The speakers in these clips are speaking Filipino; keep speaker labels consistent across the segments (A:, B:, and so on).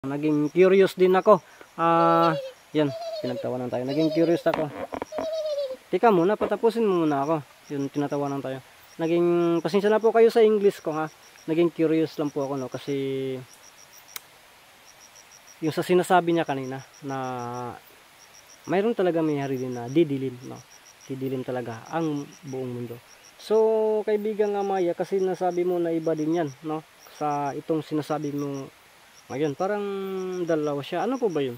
A: Naging curious din ako. Yan, pinagtawanan tayo. Naging curious ako. Tika muna, patapusin mo muna ako. Yun, tinatawanan tayo. Naging, pasensya na po kayo sa English ko ha. Naging curious lang po ako no, kasi yung sa sinasabi niya kanina na mayroon talaga mayari din na didilim, no? Didilim talaga ang buong mundo. So, kaibigan nga Maya, kasi nasabi mo na iba din yan, no? Sa itong sinasabi mo ngayon, parang dalawa siya. Ano po ba yun?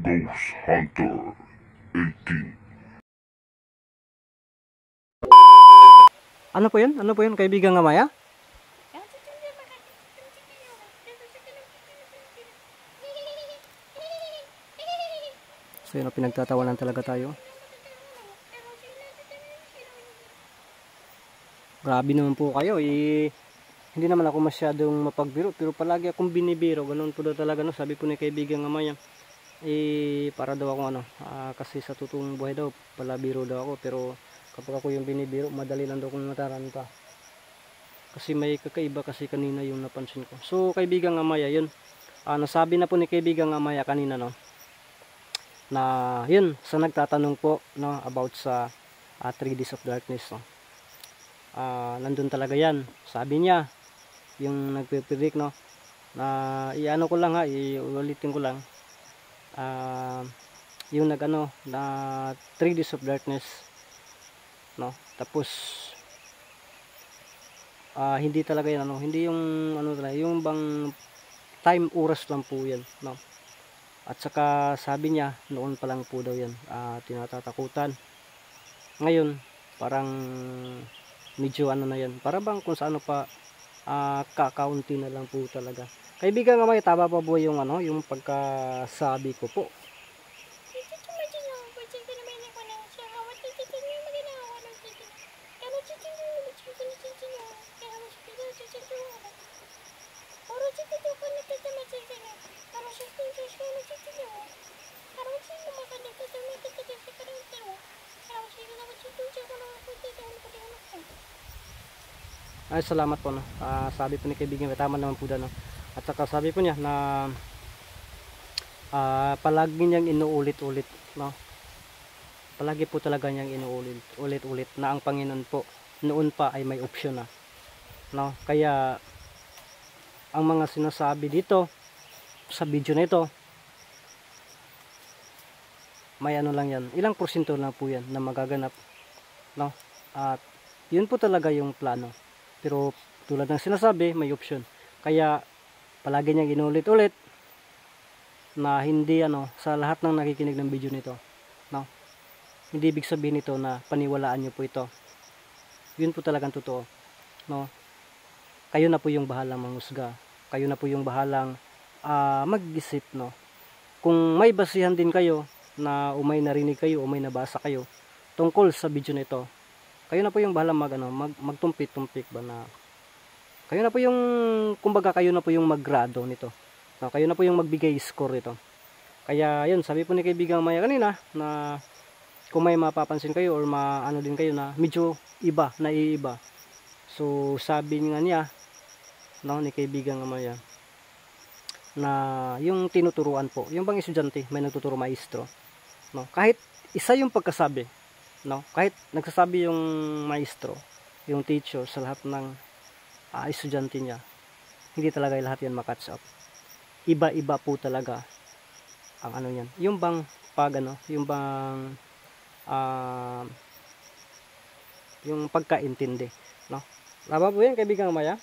B: Ghost Hunter 18.
A: Ano po yun? Ano po yun, kaibigan nga Maya? So yun, pinagtatawanan talaga tayo. Grabe naman po kayo. Hindi naman ako masyadong mapagbiro, pero palagi akong binibiro. Ganun po daw talaga, no? Sabi po ni kaibigan nga Maya. Para daw ako kasi sa totoong buhay daw palabiro daw ako, pero kapag ako yung binibiro madali lang daw kung mataranta, kasi may kakaiba kasi kanina yung napansin ko. So kaibigan nga Maya, yun nasabi na po ni kaibigan nga Maya kanina, no, na yun sa nagtatanong po, no, about sa 3 days of darkness, no, nandun talaga yan. Sabi niya yung nagpe-predict, no, na iano ko lang ha, iulitin ko lang, yung nagano na 3 days of darkness, no, tapos hindi talaga yan, ano, hindi yung ano talaga, yung bang time, oras lang po yan, no. At saka sabi niya noon pa lang po daw yan tinatatakutan. Ngayon parang medyo ano na yan, para bang kung saan pa kakaunti na lang po talaga. Kaibigan nga Maya, tama pa po yung ano, yung pagkasabi ko po? Ay, salamat po, no. Sabi po ni kaibigan, tama naman po no. At saka sabi po niya na palagi niyang inuulit-ulit, no. Palagi po talaga niyang inuulit-ulit na ang Panginoon po noon pa ay may opsyon na, no. Kaya ang mga sinasabi dito sa video na ito, may ano lang yan, ilang porsyento lang po yan na magaganap, no. At yun po talaga yung plano. Pero tulad ng sinasabi, may option. Kaya palagi niyang inulit-ulit na hindi ano, sa lahat ng nakikinig ng video nito, no, hindi ibig sabihin nito na paniwalaan niyo po ito. Yun po talagang totoo, no. Kayo na po yung bahalang manghusga. Kayo na po yung bahalang mag-isip, no. Kung may basihan din kayo na may narinig kayo o may nabasa kayo tungkol sa video nito, kayo na po yung bahala magtumpik-tumpik ba, na kayo na po yung, kumbaga kayo na po yung maggrado nito, no? Kayo na po yung magbigay score nito. Kaya yun, sabi po ni kaibigang Maya kanina na kung may mapapansin kayo or maano din kayo na medyo iba, naiiba. So sabi nga niya, no, ni kaibigang Maya, na yung tinuturuan po, yung bang estudyante may nagtuturo, maestro, no, kahit isa yung pagkasabi, no, kahit nagsasabi yung maestro, yung teacher sa lahat ng estudyante niya, hindi talaga lahat yan makatch up. Iba-iba po talaga ang ano yan, yung bang pag ano, yung bang yung pagkaintindi, no. Tama po yan kaibigang Maya.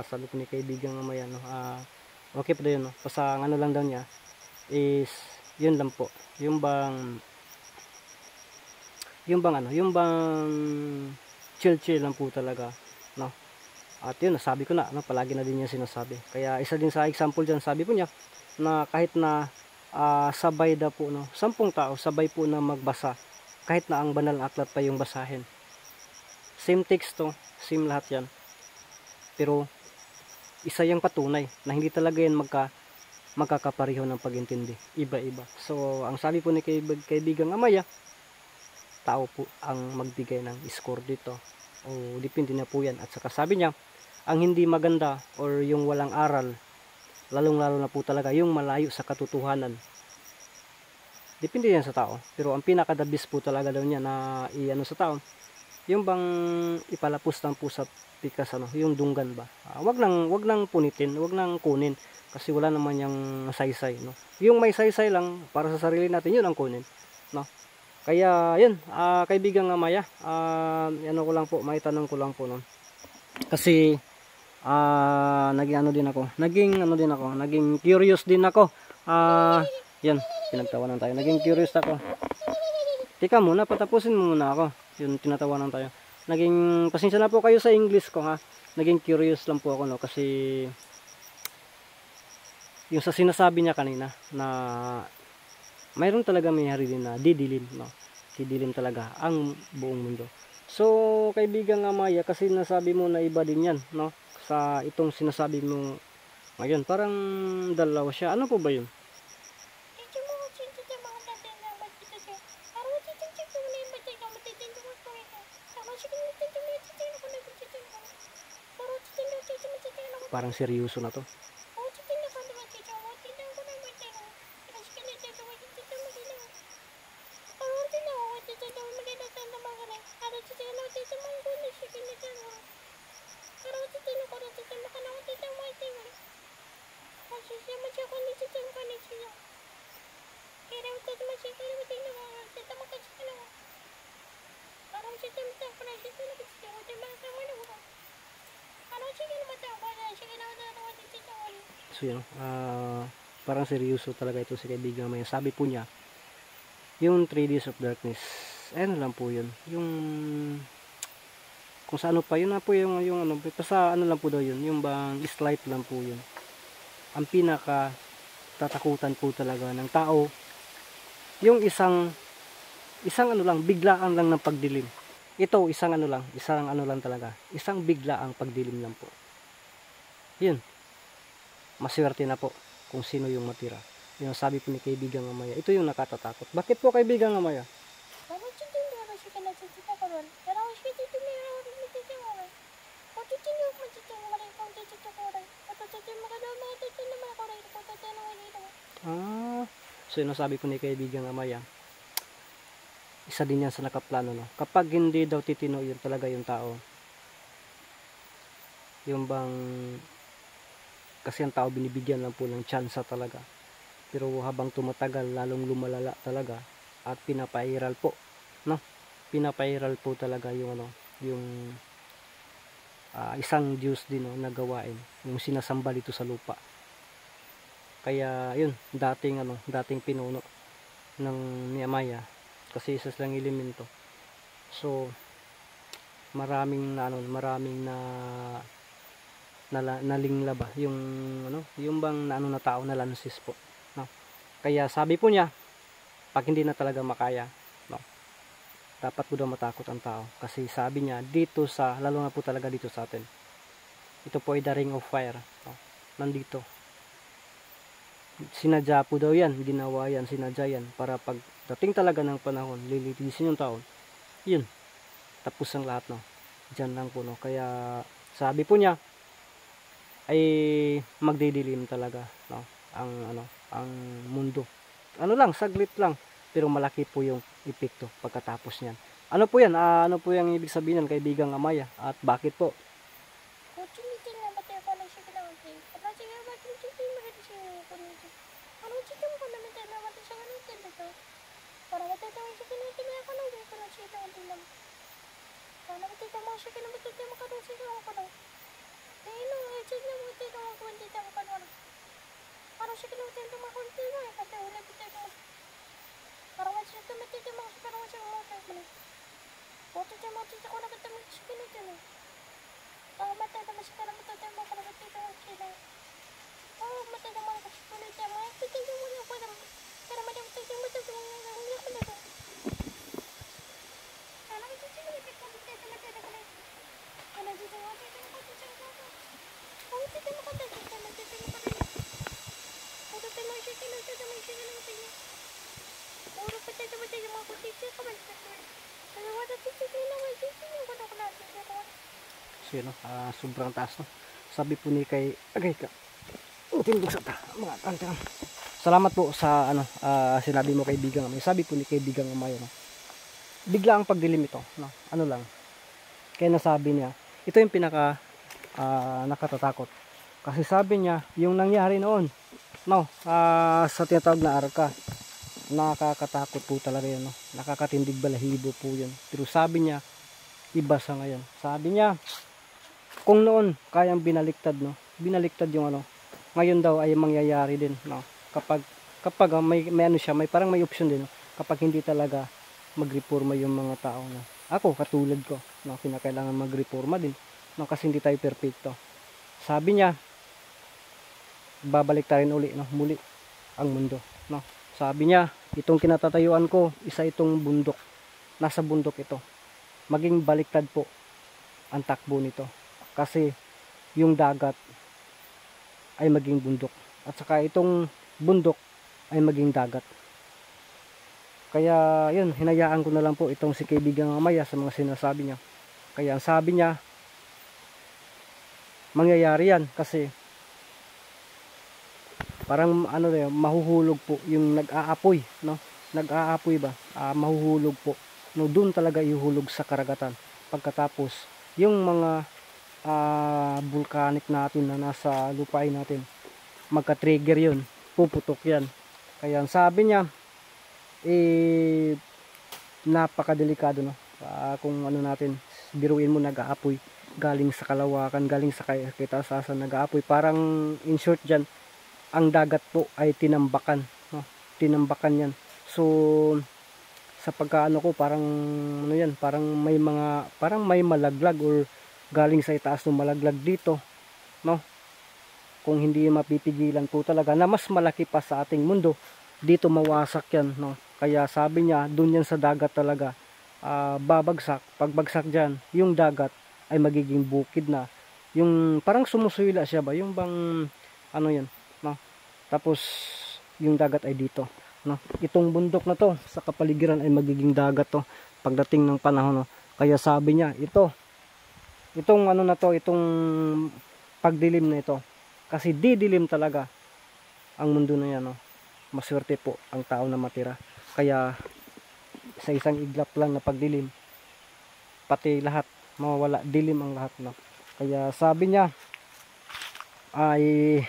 A: Sabi ko ni kaibigan Maya, no, okay pa yun, no. Pasang ano lang daw niya is yun lang po, yung bang ano, yung bang chill lang po talaga, no. At yun, nasabi ko na, no, palagi na din niya sinasabi. Kaya isa din sa example dyan, sabi po niya, na kahit na sabay daw po, no, 10 tao sabay po na magbasa, kahit na ang banal na aklat pa yung basahin. Same teksto, same lahat yan. Pero isa yung patunay na hindi talaga yan magkakapareho ng pag-intindi. Iba-iba. So, ang sabi po ni kaibigang Amaya, tao po ang magbigay ng score dito. O depende na po yan. At saka sabi niya, ang hindi maganda or yung walang aral, lalong-lalo na po talaga yung malayo sa katotohanan. Depende yan sa tao. Pero ang pinaka-the best po talaga daw niya na iano sa tao, yung bang ipalapos lang po sa pikas, yung dunggan ba. Wag nang punitin, wag nang kunin kasi wala naman yung saysay, no. Yung may saysay lang para sa sarili natin, yun ang kunin, no. Kaya yun, kaibigang Amaya, ano ko lang po, may tanong ko lang po, no. Kasi naging curious din ako. Yan, pinagtawanan tayo. Naging curious ako. Teka muna, patapusin mo muna ako. Yun, tinatawanan tayo. Pasensya na po kayo sa English ko, ha. Naging curious lang po ako, no, kasi yung sa sinasabi niya kanina na mayroon talaga may-hari din na didilim, no. Didilim talaga ang buong mundo. So, kaibigang Amaya, kasi nasabi mo na iba din yan, no, sa itong sinasabi mo ngayon. Parang dalawa siya. Ano po ba yun? Parang seryoso na to. So yun, parang seryoso talaga ito si kaibigan Amaya. Sabi po niya, yung 3 days of darkness, ano lang po yun, yung kung sa ano pa yun na po yung ano, sa ano lang po daw yun, yung bang slight lang po yun. Ang pinaka tatakutan po talaga ng tao, yung isang ano lang, biglaan lang ng pagdilim. Ito, isang ano lang talaga, isang biglaang pagdilim lang po. Yun, maswerte na po kung sino yung matira. Yung sabi po ni kaibigang Amaya, ito yung nakatatakot. Bakit po kaibigang Amaya? So yung sabi po ni kaibigang Amaya, isa din yan sa nakaplano, no? Kapag hindi daw titino yun talaga yung tao, yung bang kasi ang tao binibigyan lang po ng tsansa talaga, pero habang tumatagal lalong lumalala talaga at pinapairal po, no? Pinapairal po talaga yung ano, yung isang Diyos din, no, na gawain, yung sinasamba dito sa lupa. Kaya yun, dating pinuno ng ni Amaya, kasi isa silang elemento. So maraming nalingla ba yung ano, yung bang na tao na lansis po, no? Kaya sabi po niya, pag hindi na talaga makaya, no, dapat po daw matakot ang tao, kasi sabi niya dito sa, lalo na po talaga dito sa atin, ito po ay the ring of fire, no? Nandito sinadya po daw yan, ginawa yan, sinadya yan para pagdating talaga ng panahon, lilitisin yung taon, yun, tapos ang lahat, no, dyan lang po, no. Kaya sabi po niya ay magdidilim talaga, no, ang mundo. Ano lang, saglit lang, pero malaki po yung epekto pagkatapos niyan. Ano po yan? Ano po yung ibig sabihin ng kaibigang Amaya at bakit po? So yun, sobrang taas, no? Sabi po ni kay agay ka tindog sa mga tantang. Salamat po sa sinabi mo kaibigan. Sabi po ni kaibigan Amaya, no? Bigla ang pagdilim ito, no? Ano lang. Kaya nasabi niya, ito yung pinaka nakatatakot. Kasi sabi niya, yung nangyari noon, no, sa tinatawag na arka, nakakatakot po talaga yun, no? Nakakatindig balahibo po yun. Pero sabi niya, iba sa ngayon. Sabi niya, kung noon kayang binaliktad, no, binaliktad yung ngayon daw ay mangyayari din, no, kapag may ano siya, may parang may option din, no? Kapag hindi talaga magreforma yung mga tao, no? Ako katulad ko, no, kinakailangan magreforma din, no, kasi hindi tayo perfecto. Sabi niya, babalik tayo uli, no, muli ang mundo, no. Sabi niya, itong kinatatayuan ko, isa itong bundok, nasa bundok ito, maging baliktad po ang takbo nito. Kasi yung dagat ay maging bundok. At saka itong bundok ay maging dagat. Kaya yun, hinayaan ko na lang po itong si kaibigang Amaya sa mga sinasabi niya. Kaya ang sabi niya, mangyayari yan. Kasi parang mahuhulog po yung nag-aapoy, no? Nag-aapoy ba? Mahuhulog po. No, doon talaga ihulog sa karagatan. Pagkatapos, yung mga volcanic natin na nasa lupain natin, magka-trigger yun, puputok yan. Kaya sabi niya, napakadelikado, no? Kung natin, biruin mo nag-aapoy, galing sa kalawakan, galing sa kitasasan nag-aapoy. Parang in short dyan, ang dagat po ay tinambakan, no? Tinambakan yan. So, sa pagkaano ko, parang yan, parang may malaglag or galing sa itaas ng malaglag dito, no? Kung hindi mapipigilan po talaga na mas malaki pa sa ating mundo, dito mawasak yan, no? Kaya sabi niya, dun yan sa dagat talaga, babagsak. Pagbagsak dyan, yung dagat ay magiging bukid na. Yung parang sumusuyla siya ba? Yung bang yan, no? Tapos yung dagat ay dito, no? Itong bundok na to sa kapaligiran ay magiging dagat to pagdating ng panahon, no? Kaya sabi niya, itong na to, itong pagdilim na ito, kasi didilim talaga ang mundo na yan, no? Maswerte po ang tao na matira. Kaya sa isang iglap lang na pagdilim, pati lahat mawawala, dilim ang lahat, no? Kaya sabi niya ay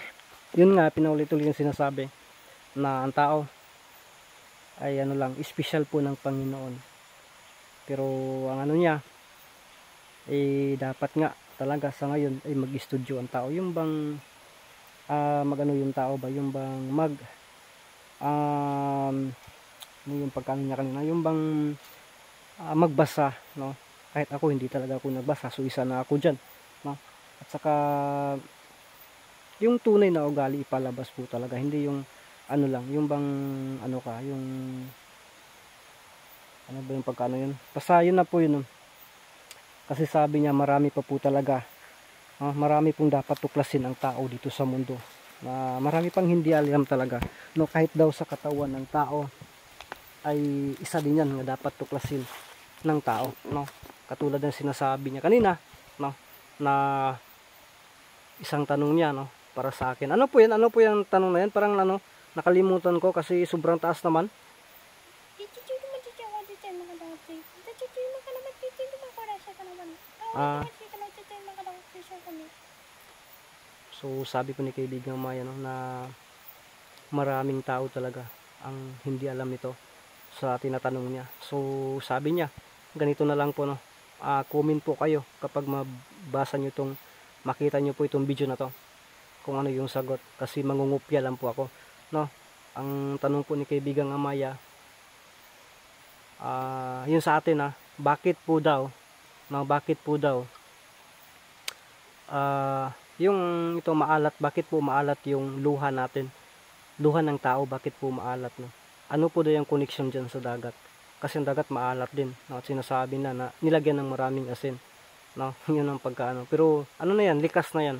A: yun nga, pinaulit-ulit yung sinasabi na ang tao ay special po ng Panginoon. Pero ang niya, dapat nga talaga sa ngayon ay mag-estudyo ang tao. Yung bang yung tao ba, yung bang yung pagkano niya kanina, yung bang magbasa, no? Kahit ako hindi talaga ako nagbasa, so isa na ako dyan, no? At saka yung tunay na ugali ipalabas po talaga, hindi yung yung bang yung ba yung pagkano yun, basta yun na po yun, no? Kasi sabi niya, marami pa po talaga, marami pong dapat tuklasin ang tao dito sa mundo, na marami pang hindi alam talaga, no? Kahit daw sa katawan ng tao ay isa din yan na dapat tuklasin ng tao, no? Katulad ng sinasabi niya kanina, no, na isang tanong niya, no, para sa akin. Ano po yung tanong na yan? Parang nakalimutan ko kasi sobrang taas naman. So sabi ko ni kaibigang Maya, no, na maraming tao talaga ang hindi alam ito sa tinatanong niya. So sabi niya, ganito na lang po, no, comment po kayo kapag mabasa nyo makita nyo po itong video na to, kung ano yung sagot, kasi mangungupya lang po ako, no. Ang tanong po ni kaibigang Amaya, yun sa atin, bakit po daw yung ito maalat, bakit po maalat yung luha natin, luha ng tao, bakit po maalat, no? Ano po daw yung connection dyan sa dagat? Kasi ang dagat maalat din, no? At sinasabi na nilagyan ng maraming asin, no? Yun ang pagkaano. Pero na yan, likas na yan.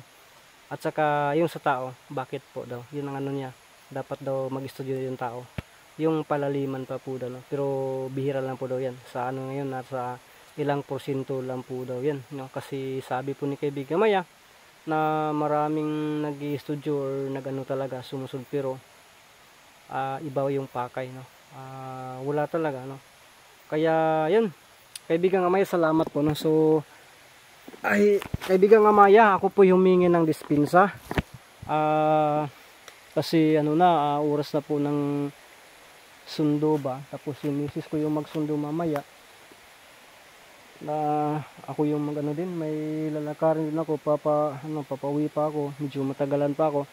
A: At saka yung sa tao, bakit po daw? Yun ang niya. dapat daw mag-studio yung tao. Yung palaliman pa po daw, no? Pero bihira lang po daw yan. Sa ano ngayon, nasa ilang porsyento lang po daw yan, no? Kasi sabi po ni kaibigan Maya na maraming nag-studio or nag-ano talaga, sumusunod, pero iba yung pakay, no? Wala talaga, no? Kaya yun, kaibigan Maya, salamat po, no? So kaibigan Maya, ako po humingi ng dispensa kasi ano na, oras na po ng sundo ba, tapos yung misis ko yung magsundo mamaya, na ako yung magano din, may lalakarin din ako, papauwi pa ako, medyo matagalan pa ako.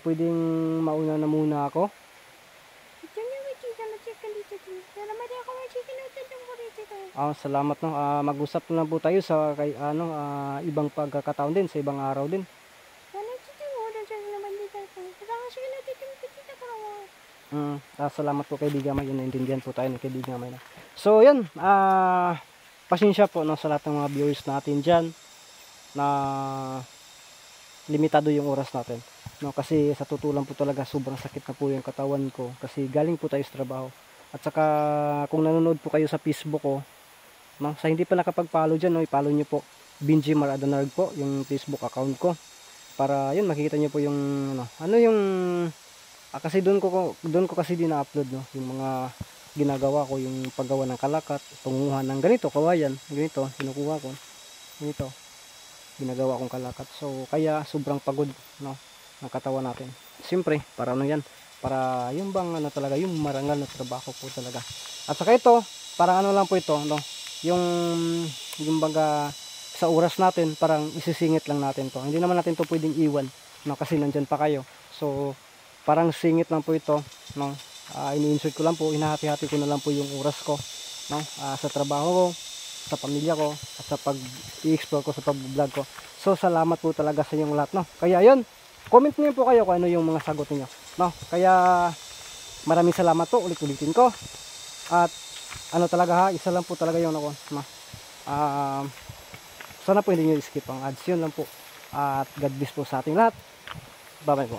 A: Pwedeng mauna na muna ako. Salamat, no. Mag-usap na po tayo sa ibang pagkakataon din, sa ibang araw din. Salamat po kaibigan May, naintindihan po tayo ng kaibigan May. So yan, pasensya po, no, sa lahat ng mga viewers natin dyan na limitado yung oras natin, no, kasi sa totoo lang po talaga sobrang sakit na po yung katawan ko kasi galing po tayo sa trabaho. At saka kung nanonood po kayo sa Facebook ko, no, sa hindi pa nakapag-follow dyan, no, i-follow nyo po Benji Maradanarg po yung Facebook account ko, para yun makikita nyo po yung yung kasi doon ko kasi din-upload, no, yung mga ginagawa ko, yung paggawa ng kalakat, pangunguhan ng ganito, kawayan, ganito, kinukuha ko, ganito, ginagawa kong kalakat. So, kaya sobrang pagod, no, ng katawan natin. Siyempre, para ano yan, para yung bang talaga, yung marangal na trabaho po talaga. At saka ito, para ano lang po ito, no, yung baga, sa oras natin, parang isisingit lang natin to. Hindi naman natin to pwedeng iwan, no, kasi nandyan pa kayo. So, parang singit lang po ito, no. Ini-insert ko lang po, hinahati-hati ko na lang po yung oras ko, no, sa trabaho ko, sa pamilya ko, at sa pag-i-explore ko, sa pag-vlog ko. So salamat po talaga sa inyong lahat, no. Kaya yun, comment niyo po kayo kung ano yung mga sagot niyo, no. Kaya maraming salamat po, ulit-ulitin ko. At ano talaga, isa lang po talaga yung no. Sana po hindi niyo skip ang ads, yun lang po. At God bless po sa ating lahat. Bye bye po.